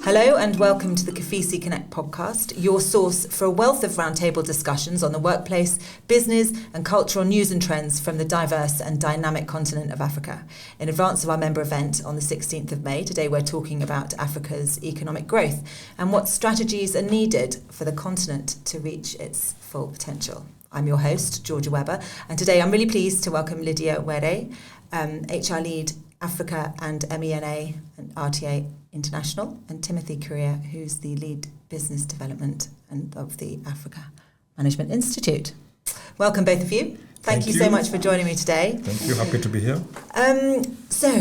Hello and welcome to the KOFISI Connect podcast, your source for a wealth of roundtable discussions on the workplace, business and cultural news and trends from the diverse and dynamic continent of Africa. In advance of our member event on the 16th of May, today we're talking about Africa's economic growth and what strategies are needed for the continent to reach its full potential. I'm your host, Georgia Webber, and today I'm really pleased to welcome Lydia Were, HR Lead Africa and MENA and RTA International, and Timothy Kuria, who's the Lead Business Development and of the Africa Management Institute. Welcome both of you. Thank you so much for joining me today. Thank you. Happy to be here. So,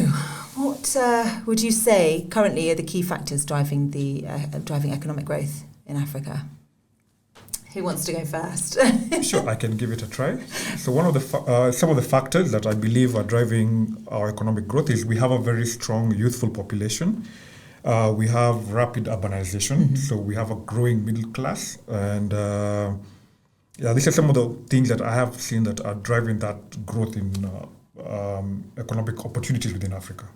what would you say currently are the key factors driving economic growth in Africa? Who wants to go first? Sure, I can give it a try. So one of the some of the factors that I believe are driving our economic growth is we have a very strong youthful population. We have rapid urbanization, so we have a growing middle class. And these are some of the things that I have seen that are driving that growth in economic opportunities within Africa.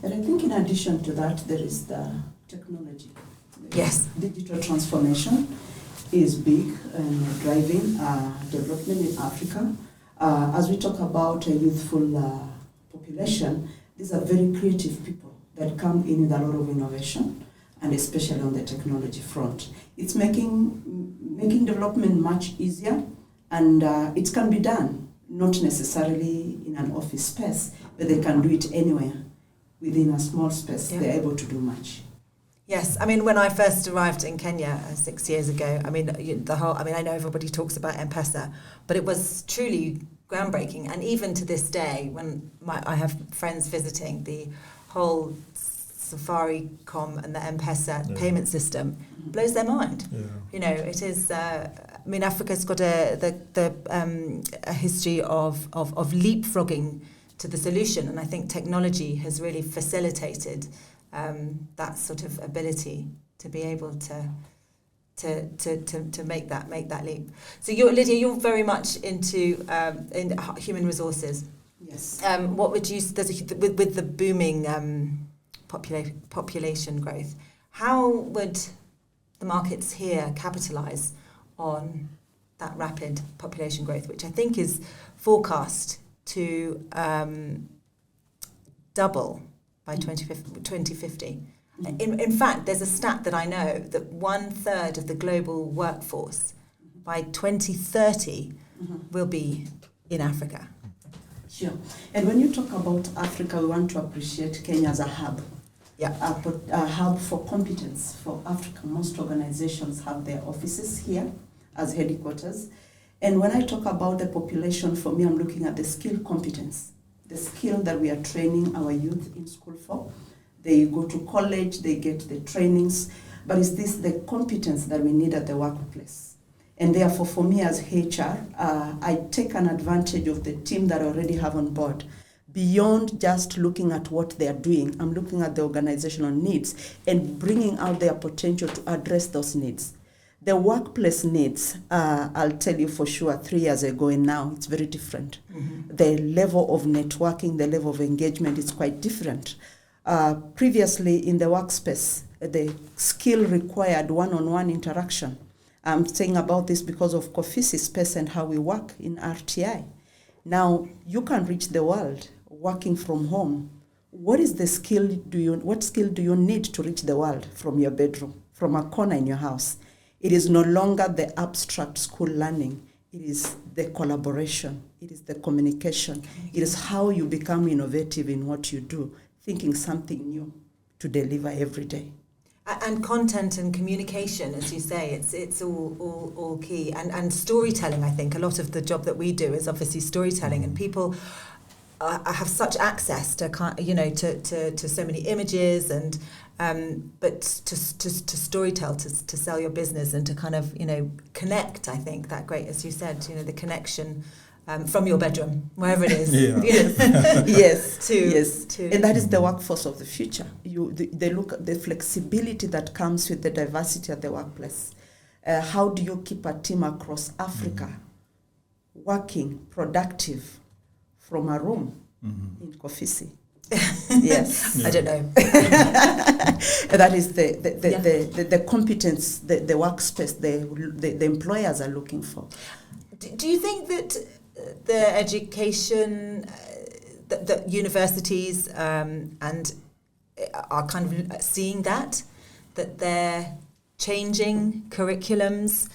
And I think in addition to that, there is the technology. Yes. Digital transformation is big and driving development in Africa. As we talk about a youthful population, these are very creative people that come in with a lot of innovation, and especially on the technology front. It's making development much easier, and it can be done, not necessarily in an office space, but they can do it anywhere within a small space. Yeah. They're able to do much. Yes, I mean, when I first arrived in Kenya 6 years ago, I mean, I know everybody talks about M-Pesa, but it was truly groundbreaking. And even to this day, when I have friends visiting, the whole Safaricom and the M-Pesa payment system blows their mind. Yeah. You know, it is. Africa's got a history of leapfrogging to the solution, and I think technology has really facilitated that sort of ability to be able to make that leap. So Lydia, you're very much into in human resources. Yes. What would you with the booming population growth? How would the markets here capitalise on that rapid population growth, which I think is forecast to double by 2050. In fact, there's a stat that I know that 1/3 of the global workforce by 2030 will be in Africa. Sure. And when you talk about Africa, we want to appreciate Kenya as a hub. Yeah. A hub for competence for Africa. Most organizations have their offices here as headquarters. And when I talk about the population, for me, I'm looking at the skill competence. The skill that we are training our youth in school for. They go to college, they get the trainings, but is this the competence that we need at the workplace? And therefore, for me as HR, I take an advantage of the team that I already have on board. Beyond just looking at what they are doing, I'm looking at the organizational needs and bringing out their potential to address those needs. The workplace needs, I'll tell you for sure, 3 years ago and now, it's very different. The level of networking, the level of engagement is quite different. Previously in the workspace, the skill required one-on-one interaction. I'm saying about this because of KOFISI space and how we work in RTI. Now, you can reach the world working from home. What skill do you need to reach the world from your bedroom, from a corner in your house? It is no longer the abstract school learning. It is the collaboration. It is the communication. It is how you become innovative in what you do, thinking something new to deliver every day. And content and communication, as you say, it's all key. And storytelling, I think. A lot of the job that we do is obviously storytelling, and people have such access to so many images and but to storytell, to sell your business and to kind of connect. I think that great, as you said, the connection from your bedroom, wherever it is. Yeah. Yes. And that is the workforce of the future. They look at the flexibility that comes with the diversity at the workplace. How do you keep a team across Africa working productive from a room in KOFISI? Yes. I don't know. That is the competence, the workspace the employers are looking for. Do you think that the education, the universities and are kind of seeing that they're changing curriculums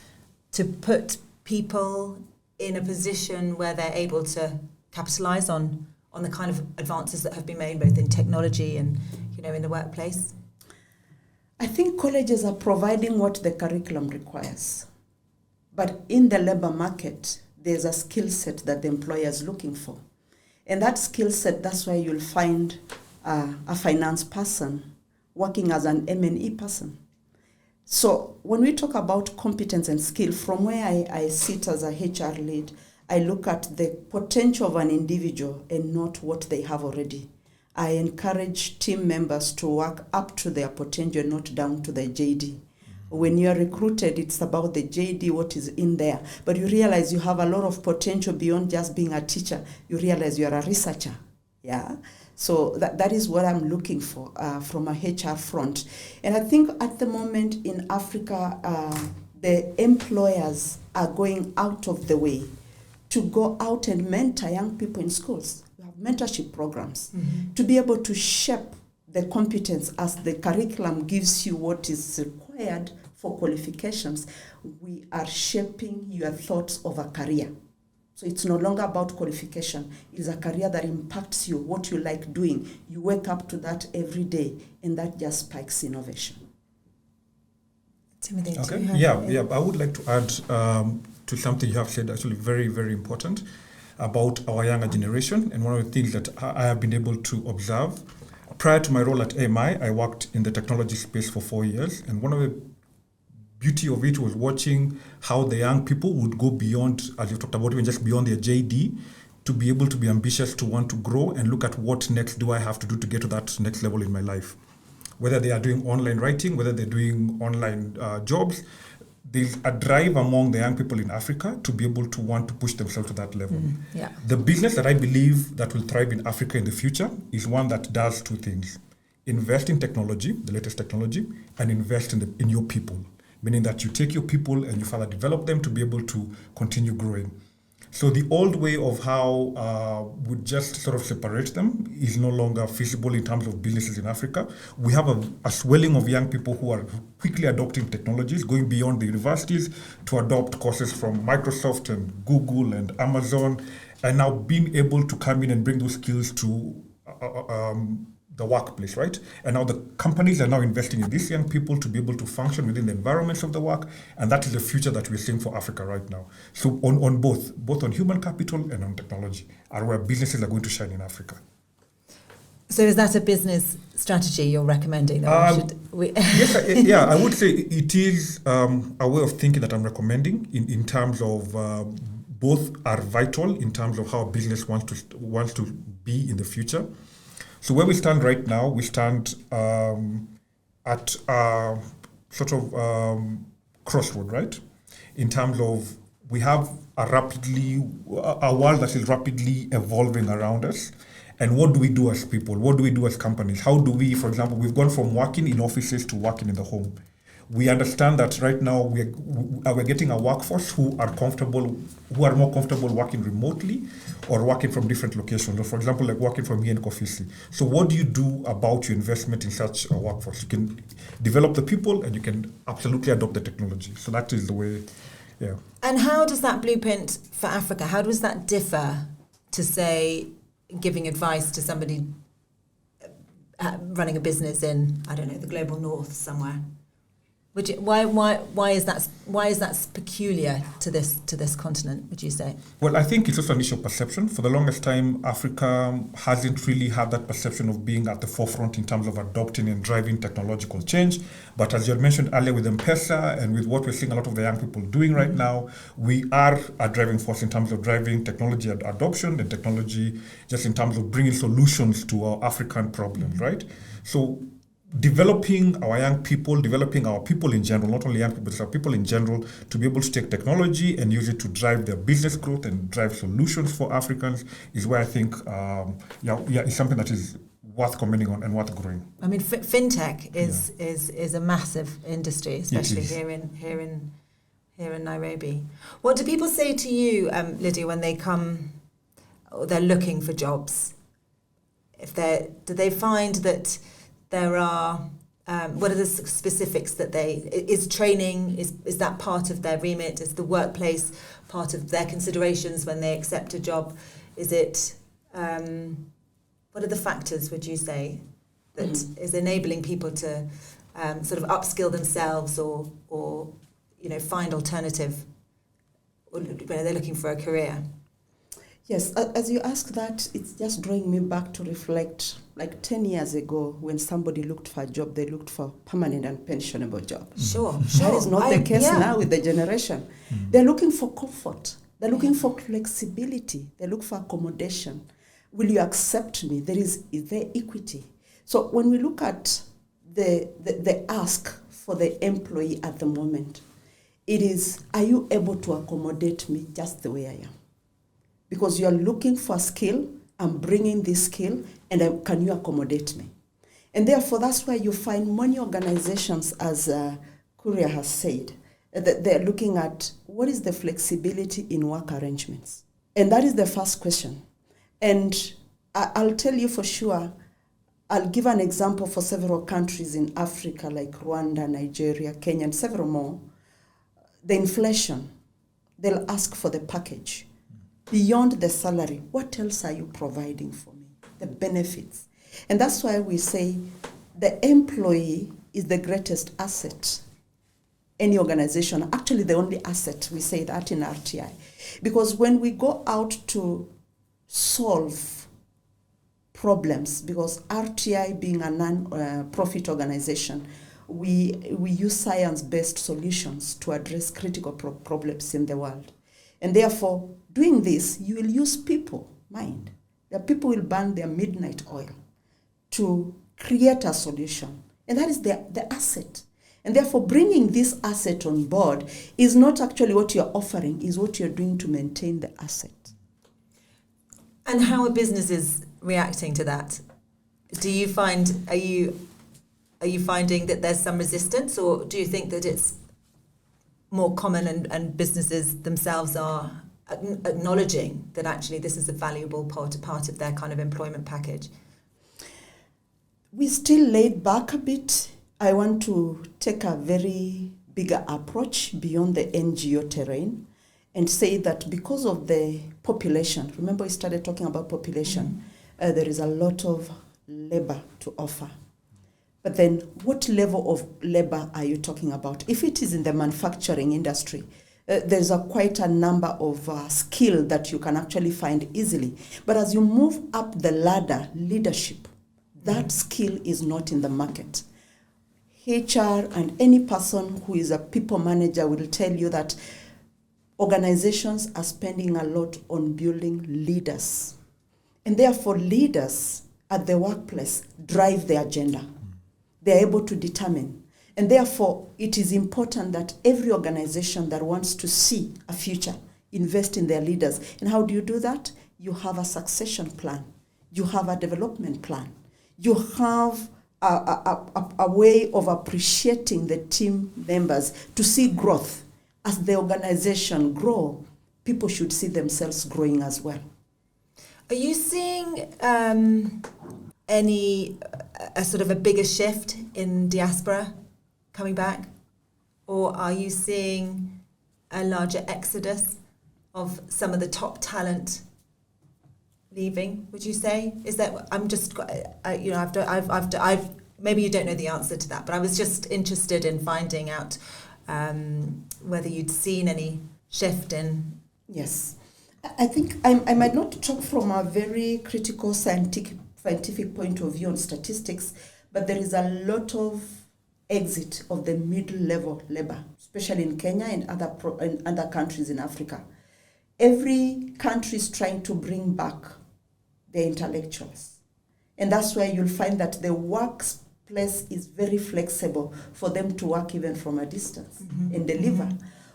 to put people in a position where they're able to capitalise on the kind of advances that have been made both in technology and, in the workplace? I think colleges are providing what the curriculum requires. But in the labour market, there's a skill set that the employer is looking for. And that skill set, that's why you'll find a finance person working as an M&E person. So when we talk about competence and skill, from where I sit as a HR lead, I look at the potential of an individual and not what they have already. I encourage team members to work up to their potential, not down to the JD. When you are recruited, it's about the JD, what is in there. But you realize you have a lot of potential beyond just being a teacher. You realize you are a researcher. Yeah. So that is what I'm looking for from a HR front. And I think at the moment in Africa, the employers are going out of the way to go out and mentor young people in schools. We have mentorship programs to be able to shape the competence as the curriculum gives you what is required for qualifications. We are shaping your thoughts of a career. So it's no longer about qualification. It is a career that impacts you, what you like doing. You wake up to that every day, and that just spikes innovation. Timothy, okay. Yeah. I would like to add to something you have said, actually very, very important, about our younger generation. And one of the things that I have been able to observe, prior to my role at AMI, I worked in the technology space for 4 years. And one of the beauty of it was watching how the young people would go beyond, as you talked about, even just beyond their JD, to be able to be ambitious, to want to grow and look at what next do I have to do to get to that next level in my life. Whether they are doing online writing, whether they're doing online jobs, there's a drive among the young people in Africa to be able to want to push themselves to that level. The business that I believe that will thrive in Africa in the future is one that does two things: invest in technology, the latest technology, and invest in your people. Meaning that you take your people and you further develop them to be able to continue growing. So the old way of how we just sort of separate them is no longer feasible in terms of businesses in Africa. We have a swelling of young people who are quickly adopting technologies, going beyond the universities to adopt courses from Microsoft and Google and Amazon, and now being able to come in and bring those skills to the workplace, right? And now the companies are now investing in these young people to be able to function within the environments of the work, and that is the future that we're seeing for Africa right now. So on both on human capital and on technology are where businesses are going to shine in Africa. So is that a business strategy you're recommending? Yes, I would say it is a way of thinking that I'm recommending in terms of both are vital in terms of how a business wants to be in the future. So where we stand right now, we stand at a sort of crossroad, right? In terms of we have a world that is rapidly evolving around us. And what do we do as people? What do we do as companies? How do we, for example, we've gone from working in offices to working in the home. We understand that right now we're getting a workforce who are more comfortable working remotely or working from different locations. So for example, like working from here in KOFISI. So what do you do about your investment in such a workforce? You can develop the people and you can absolutely adopt the technology. So that is the way, yeah. And how does that blueprint for Africa, how does that differ to, say, giving advice to somebody running a business in, I don't know, the global north somewhere? Why is that peculiar to this continent, would you say? Well, I think it's also an issue of perception. For the longest time, Africa hasn't really had that perception of being at the forefront in terms of adopting and driving technological change. But as you had mentioned earlier with M-Pesa and with what we're seeing a lot of the young people doing right now, we are a driving force in terms of driving technology adoption and technology just in terms of bringing solutions to our African problems, right? So developing our young people, developing our people in general, not only young people, but our people in general, to be able to take technology and use it to drive their business growth and drive solutions for Africans is where I think, is something that is worth commenting on and worth growing. I mean, fintech is a massive industry, especially here in Nairobi. What do people say to you, Lydia, when they come, or they're looking for jobs? Do they find that there are what are the specifics that is training, is that part of their remit? Is the workplace part of their considerations when they accept a job? Is it what are the factors, would you say, that is enabling people to sort of upskill themselves or find alternative, or they're looking for a career? Yes, as you ask that, it's just drawing me back to reflect, like 10 years ago, when somebody looked for a job, they looked for permanent and pensionable job. Sure. That is not the case now with the generation. They're looking for comfort. They're looking for flexibility. They look for accommodation. Will you accept me? Is there equity? So when we look at the ask for the employee at the moment, it is, are you able to accommodate me just the way I am? Because you're looking for skill, I'm bringing this skill, and can you accommodate me? And therefore, that's why you find many organizations, as Kuria has said, that they're looking at what is the flexibility in work arrangements. And that is the first question. And I'll tell you for sure, I'll give an example for several countries in Africa, like Rwanda, Nigeria, Kenya, and several more. The inflation, they'll ask for the package. Beyond the salary, what else are you providing for me? The benefits. And that's why we say the employee is the greatest asset. Any organization, actually the only asset, we say that in RTI. Because when we go out to solve problems, because RTI being a non-profit organization, we use science-based solutions to address critical problems in the world. And therefore, doing this, you will use people mind. The people will burn their midnight oil to create a solution. And that is the asset. And therefore, bringing this asset on board is not actually what you're offering, is what you're doing to maintain the asset. And how are businesses reacting to that? Do you find, are you finding that there's some resistance, or do you think that it's more common and businesses themselves are acknowledging that actually this is a valuable part of their kind of employment package? We still laid back a bit. I want to take a very bigger approach beyond the NGO terrain and say that because of the population, remember we started talking about population, there is a lot of labor to offer. But then what level of labor are you talking about? If it is in the manufacturing industry, there's quite a number of skill that you can actually find easily. But as you move up the ladder, leadership, that skill is not in the market. HR and any person who is a people manager will tell you that organizations are spending a lot on building leaders. And therefore, leaders at the workplace drive the agenda. They're able to determine. And therefore, it is important that every organization that wants to see a future invest in their leaders. And how do you do that? You have a succession plan. You have a development plan. You have a way of appreciating the team members to see growth. As the organization grow, people should see themselves growing as well. Are you seeing a sort of a bigger shift in diaspora coming back? Or are you seeing a larger exodus of some of the top talent leaving, would you say? Is that, I'm just, I've maybe you don't know the answer to that, but I was just interested in finding out whether you'd seen any shift in. Yes. I think I might not talk from a very critical scientific point of view on statistics, but there is a lot of exit of the middle-level labor, especially in Kenya and other countries in Africa. Every country is trying to bring back the intellectuals. And that's where you'll find that the workplace is very flexible for them to work even from a distance and deliver.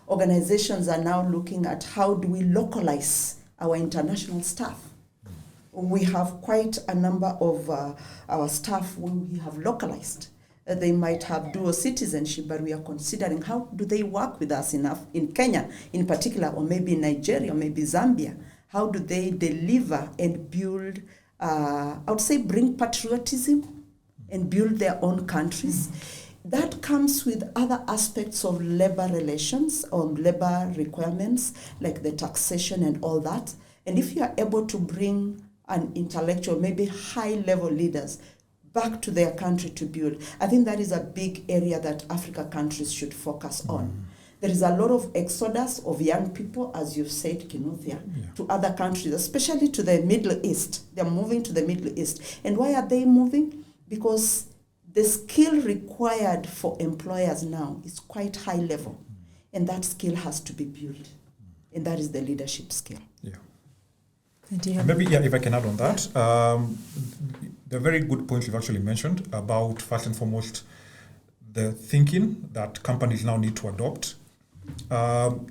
Organizations are now looking at how do we localize our international staff. We have quite a number of our staff who we have localized. They might have dual citizenship, but we are considering how do they work with us in Kenya in particular, or maybe Nigeria, or maybe Zambia. How do they deliver and build, I would say bring patriotism and build their own countries. That comes with other aspects of labor relations or labor requirements, like the taxation and all that. And if you are able to bring an intellectual, maybe high-level leaders back to their country to build, I think that is a big area that Africa countries should focus on. There is a lot of exodus of young people, as you've said, Kinuthia, to other countries, especially to the Middle East. They're moving to the Middle East. And why are they moving? Because the skill required for employers now is quite high level. And that skill has to be built. And that is the leadership skill. Yeah. Maybe, if I can add on that. The very good points you've actually mentioned about, first and foremost, the thinking that companies now need to adopt.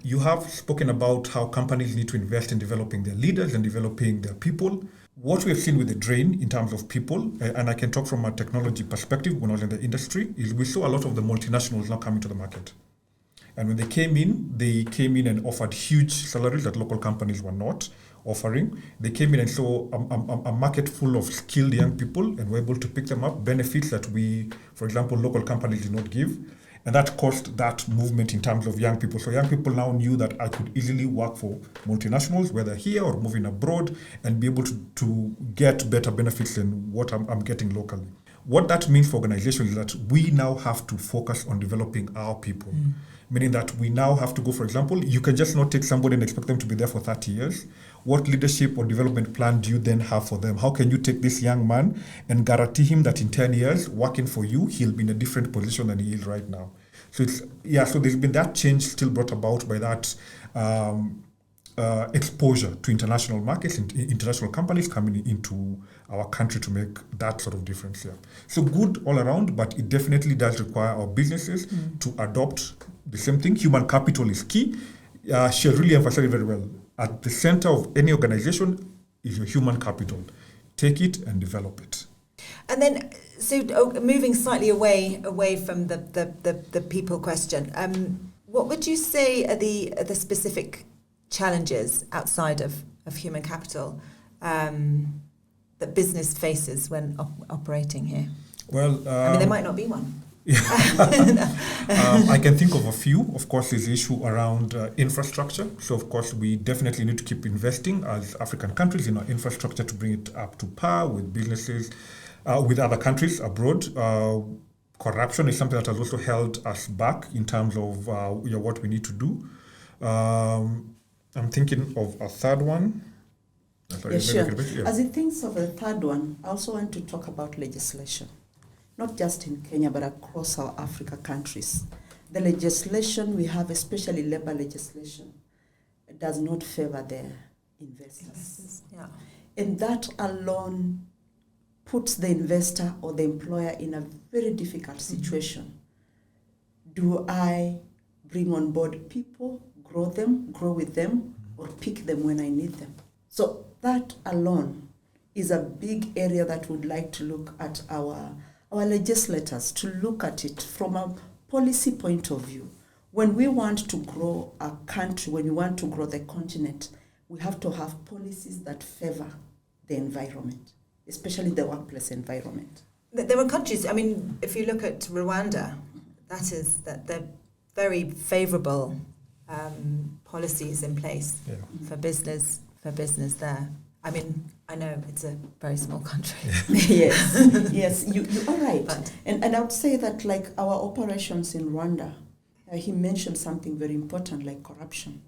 You have spoken about how companies need to invest in developing their leaders and developing their people. What we have seen with the drain in terms of people, and I can talk from a technology perspective when I was in the industry, is we saw a lot of the multinationals now coming to the market. And when they came in and offered huge salaries that local companies were not offering. They came in and saw a market full of skilled young people and were able to pick them up, benefits that we, for example, local companies did not give. And that caused that movement in terms of young people. So young people now knew that I could easily work for multinationals, whether here or moving abroad, and be able to get better benefits than what I'm getting locally. What that means for organizations is that we now have to focus on developing our people. Meaning that we now have to go, for example, you can just not take somebody and expect them to be there for 30 years. What leadership or development plan do you then have for them? How can you take this young man and guarantee him that in 10 years, working for you, he'll be in a different position than he is right now? So so there's been that change still brought about by that exposure to international markets, international companies coming into our country to make that sort of difference here. So good all around, but it definitely does require our businesses to adopt the same thing. Human capital is key. She really emphasized it very well. At the center of any organization is your human capital. Take it and develop it. And then, so moving slightly away from the people question, what would you say are the specific challenges outside of human capital that business faces when operating here? Well, I mean, there might not be one. I can think of a few. Of course, there's the issue around infrastructure. So, of course, we definitely need to keep investing as African countries in our infrastructure to bring it up to par with businesses, with other countries abroad. Corruption is something that has also held us back in terms of what we need to do. I'm thinking of a third one. Sure. As he thinks of a third one, I also want to talk about legislation. Not just in Kenya, but across our Africa countries. The legislation we have, especially labor legislation, does not favor the investors. Yeah. And that alone puts the investor or the employer in a very difficult situation. Do I bring on board people, grow with them, or pick them when I need them? So that alone is a big area that we'd like to look at our legislators, to look at it from a policy point of view. When we want to grow a country, when we want to grow the continent, we have to have policies that favor the environment, especially the workplace environment. There are countries, I mean, if you look at Rwanda, that they're very favorable policies in place for business there. I mean, I know it's a very small country. Yes, you are right. And I would say that, like our operations in Rwanda, he mentioned something very important, like corruption.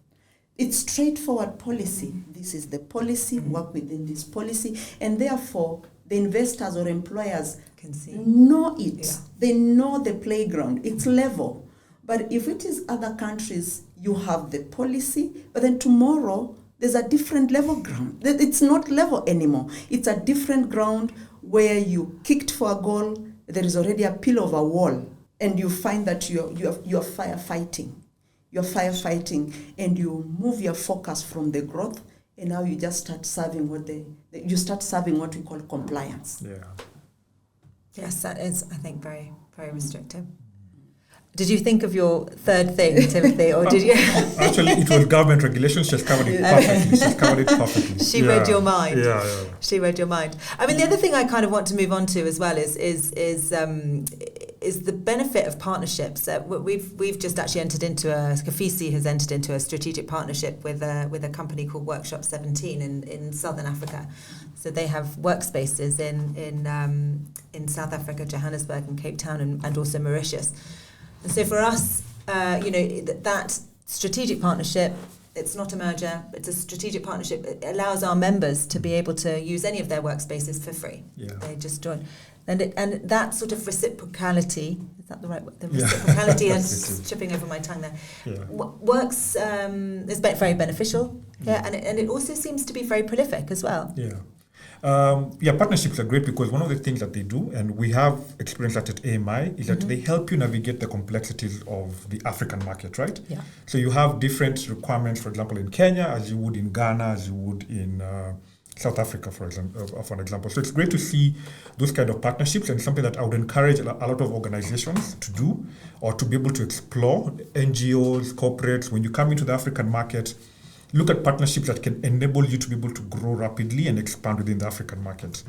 It's straightforward policy. This is the policy, work within this policy, and therefore the investors or employers can see. Know it. Yeah. They know the playground. It's level. But if it is other countries, you have the policy, but then tomorrow there's a different level ground. It's not level anymore. It's a different ground where you kicked for a goal, there is already a pillar of a wall, and you find that you're firefighting. You're firefighting, and you move your focus from the growth and now you just start serving you start serving what we call compliance. Yeah. Yes, that is, I think, very, very restrictive. Did you think of your third thing, Timothy, or did you? Actually, it was government regulations. She's covered it perfectly. She read your mind. Yeah. She read your mind. I mean, the other thing I kind of want to move on to as well is the benefit of partnerships. We've just actually KOFISI has entered into a strategic partnership with a company called Workshop 17 in Southern Africa. So they have workspaces in South Africa, Johannesburg, and Cape Town, and also Mauritius. And so for us, that strategic partnership, it's not a merger, it's a strategic partnership. It allows our members to be able to use any of their workspaces for free. Yeah. They just join. And that sort of reciprocality, is that the right word? The reciprocality, and tripping over my tongue there, works, is very beneficial. Yeah, and it also seems to be very prolific as well. Yeah. Partnerships are great because one of the things that they do, and we have experienced that at AMI, is that they help you navigate the complexities of the African market, right? Yeah. So you have different requirements, for example, in Kenya, as you would in Ghana, as you would in South Africa, for example. So it's great to see those kind of partnerships, and something that I would encourage a lot of organizations to do, or to be able to explore. NGOs, corporates, when you come into the African market, look at partnerships that can enable you to be able to grow rapidly and expand within the African market.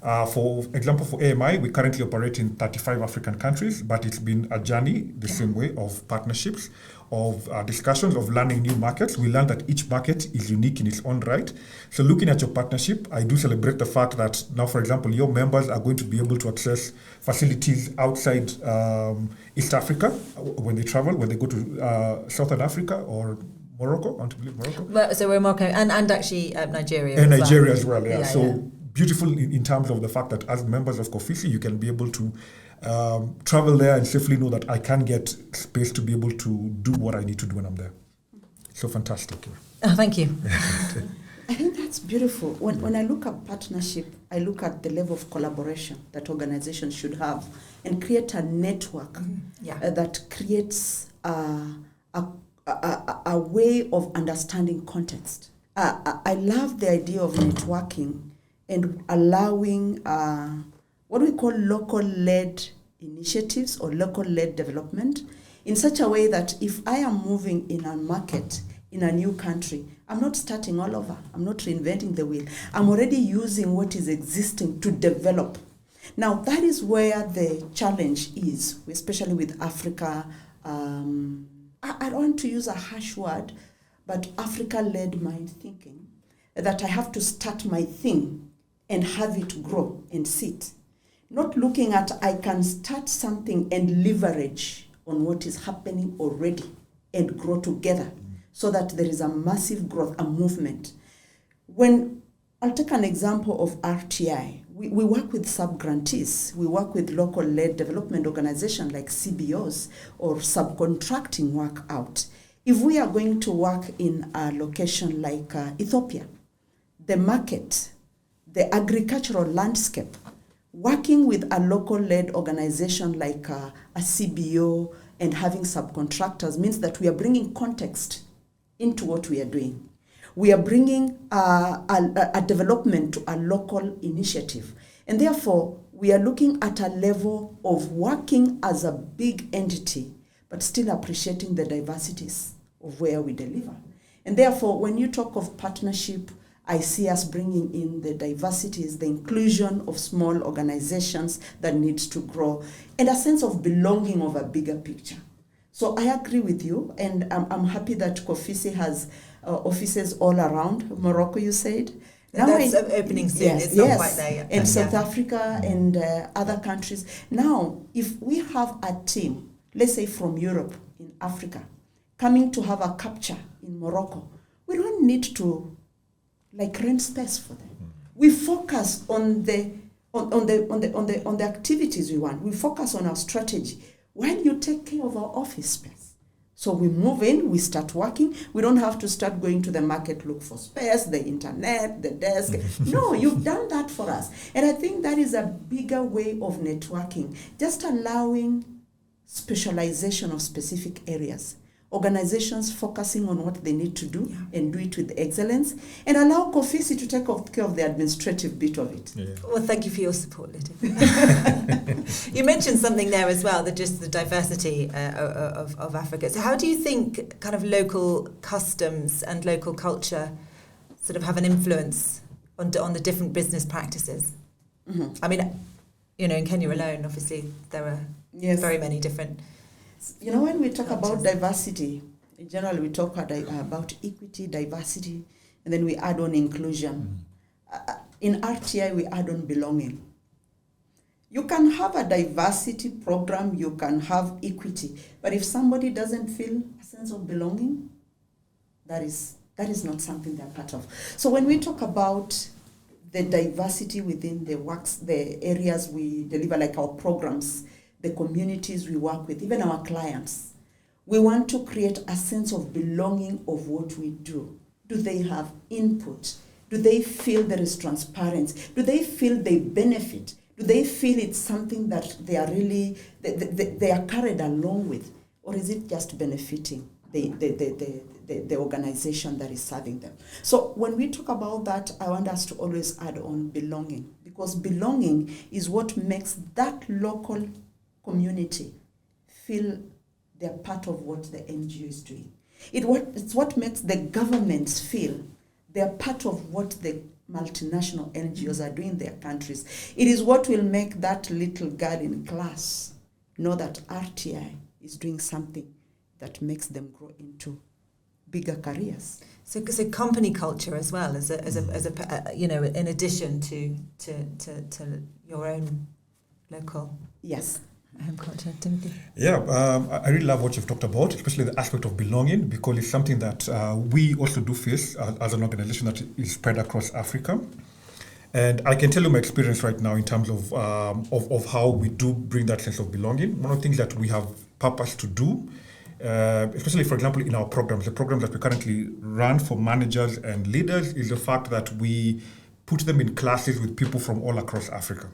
For example, for AMI, we currently operate in 35 African countries, but it's been a journey the same way of partnerships, of discussions, of learning new markets. We learned that each market is unique in its own right. So looking at your partnership, I do celebrate the fact that now, for example, your members are going to be able to access facilities outside East Africa when they travel, when they go to Southern Africa or Morocco, I want to believe Morocco. Well, so we're Morocco and actually Nigeria. And Nigeria as well, yeah. So beautiful in terms of the fact that as members of KOFISI, you can be able to travel there and safely know that I can get space to be able to do what I need to do when I'm there. So fantastic. Oh, thank you. I think that's beautiful. When I look at partnership, I look at the level of collaboration that organizations should have and create a network that creates a way of understanding context. I love the idea of networking and allowing what we call local-led initiatives or local-led development in such a way that if I am moving in a market, in a new country, I'm not starting all over. I'm not reinventing the wheel. I'm already using what is existing to develop. Now, that is where the challenge is, especially with Africa. I don't want to use a harsh word, but Africa-led mind thinking, that I have to start my thing and have it grow and sit. Not looking at I can start something and leverage on what is happening already and grow together so that there is a massive growth, a movement. When I'll take an example of RTI. We work with sub-grantees. We work with local-led development organizations like CBOs or subcontracting work out. If we are going to work in a location like Ethiopia, the market, the agricultural landscape, working with a local-led organization like a CBO and having subcontractors means that we are bringing context into what we are doing. We are bringing a development to a local initiative. And therefore, we are looking at a level of working as a big entity, but still appreciating the diversities of where we deliver. And therefore, when you talk of partnership, I see us bringing in the diversities, the inclusion of small organizations that needs to grow, and a sense of belonging of a bigger picture. So I agree with you, and I'm happy that KOFISI has offices all around Morocco, you said. Now that's opening soon. Yes, it's not quite there yet. And South Africa and other countries. Now, if we have a team, let's say from Europe, in Africa, coming to have a capture in Morocco, we don't need to rent space for them. We focus on the activities we want. We focus on our strategy while you take care of our office space. So we move in, we start working. We don't have to start going to the market, look for space, the internet, the desk. No, you've done that for us. And I think that is a bigger way of networking, just allowing specialization of specific areas organizations focusing on what they need to do and do it with excellence, and allow KOFISI to take care of the administrative bit of it. Yeah. Well, thank you for your support, Lydia. You mentioned something there as well, that just the diversity of Africa. So how do you think kind of local customs and local culture sort of have an influence on the different business practices? Mm-hmm. I mean, in Kenya alone, obviously, there are very many different... when we talk about diversity, in general, we talk about equity, diversity, and then we add on inclusion. In RTI, we add on belonging. You can have a diversity program, you can have equity, but if somebody doesn't feel a sense of belonging, that is not something they're part of. So when we talk about the diversity within the areas we deliver, like our programs, the communities we work with, even our clients, we want to create a sense of belonging of what we do. Do they have input? Do they feel there is transparency? Do they feel they benefit? Do they feel it's something that they are really, they are carried along with? Or is it just benefiting the organization that is serving them? So when we talk about that, I want us to always add on belonging, because belonging is what makes that local community feel they're part of what the NGO is doing. It's what makes the governments feel they're part of what the multinational NGOs are doing in their countries. It is what will make that little girl in class know that RTI is doing something that makes them grow into bigger careers. So company culture as well, as a in addition to your own local. Yes. Culture, Timothy. Yeah, I really love what you've talked about, especially the aspect of belonging, because it's something that we also do face as an organization that is spread across Africa. And I can tell you my experience right now in terms of how we do bring that sense of belonging. One of the things that we have purpose to do, especially, for example, in our programs, the programs that we currently run for managers and leaders, is the fact that we put them in classes with people from all across Africa.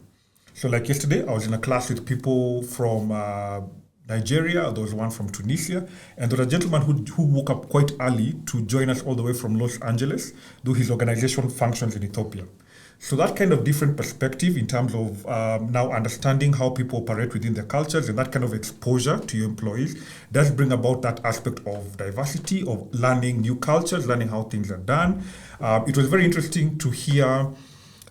So like yesterday, I was in a class with people from Nigeria, there was one from Tunisia, and there was a gentleman who woke up quite early to join us all the way from Los Angeles, though his organization functions in Ethiopia. So that kind of different perspective in terms of now understanding how people operate within their cultures, and that kind of exposure to your employees does bring about that aspect of diversity, of learning new cultures, learning how things are done. It was very interesting to hear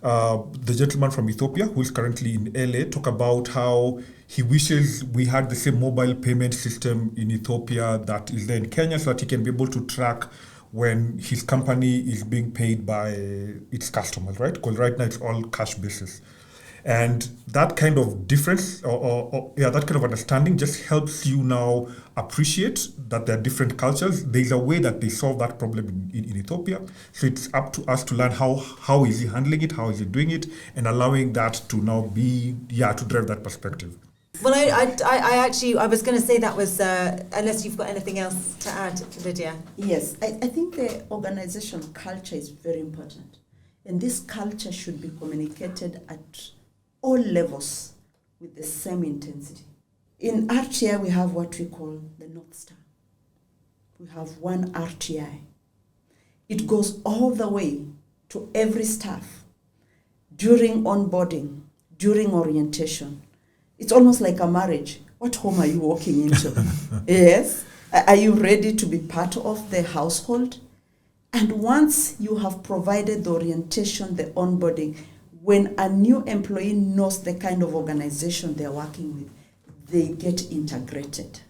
the gentleman from Ethiopia, who is currently in LA, talk about how he wishes we had the same mobile payment system in Ethiopia that is there in Kenya, so that he can be able to track when his company is being paid by its customers, right? Because right now it's all cash basis. And that kind of difference, that kind of understanding just helps you now appreciate that there are different cultures. There's a way that they solve that problem in Ethiopia. So it's up to us to learn how is he handling it, how is he doing it, and allowing that to now be, to drive that perspective. Well, I was going to say that was, unless you've got anything else to add, Lydia. Yes, I think the organization culture is very important. And this culture should be communicated at all levels with the same intensity. In RTI, we have what we call the North Star. We have one RTI. It goes all the way to every staff during onboarding, during orientation. It's almost like a marriage. What home are you walking into? Yes. Are you ready to be part of the household? And once you have provided the orientation, the onboarding, when a new employee knows the kind of organization they're working with, they get integrated.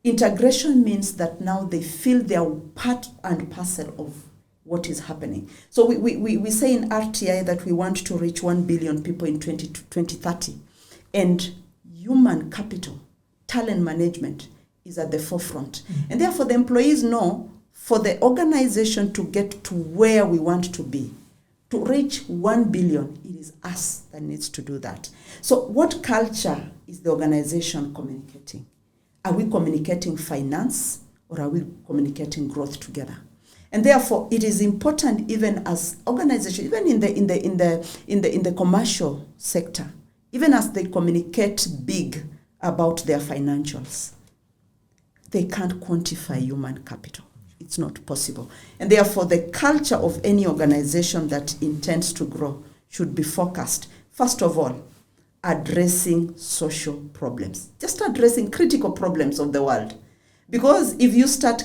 Integration means that now they feel they are part and parcel of what is happening. So we say in RTI that we want to reach 1 billion people in 2030. And human capital, talent management is at the forefront. Mm-hmm. And therefore the employees know for the organization to get to where we want to be, to reach 1 billion, it is us that needs to do that. So what culture is the organization communicating? Are we communicating finance, or are we communicating growth together? And therefore, it is important, even as organizations, even in the commercial sector, even as they communicate big about their financials. they can't quantify human capital. It's not possible. And therefore, the culture of any organization that intends to grow should be focused, first of all, addressing social problems, just addressing critical problems of the world. Because if you start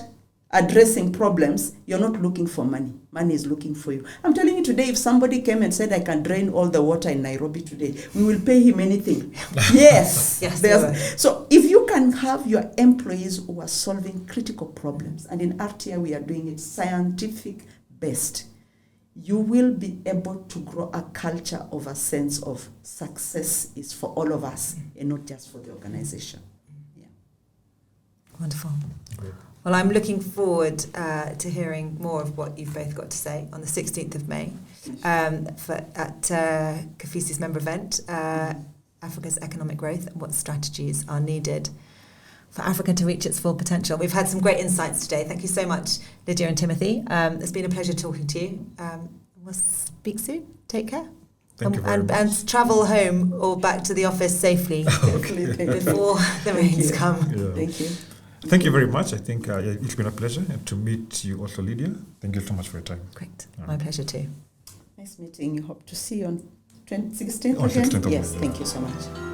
addressing problems, you're not looking for money. Money is looking for you. I'm telling you today, if somebody came and said, I can drain all the water in Nairobi today, we will pay him anything. Yes. Yes. So if you can have your employees who are solving critical problems, and in RTI we are doing it scientific based, you will be able to grow a culture of a sense of success is for all of us and not just for the organization. Yeah. Wonderful. Great. Well, I'm looking forward to hearing more of what you've both got to say on the 16th of May at KOFISI's member event, Africa's Economic Growth, and what strategies are needed for Africa to reach its full potential. We've had some great insights today. Thank you so much, Lydia and Timothy. It's been a pleasure talking to you. We'll speak soon. Take care. Thank you very much. And travel home or back to the office safely before the rains come. Yeah. Thank you. Thank you very much. I think it's been a pleasure to meet you also, Lydia. Thank you so much for your time. Great. My pleasure too. Nice meeting you. Hope to see you on 16th On again. 16th of Yes, May. thank you so much.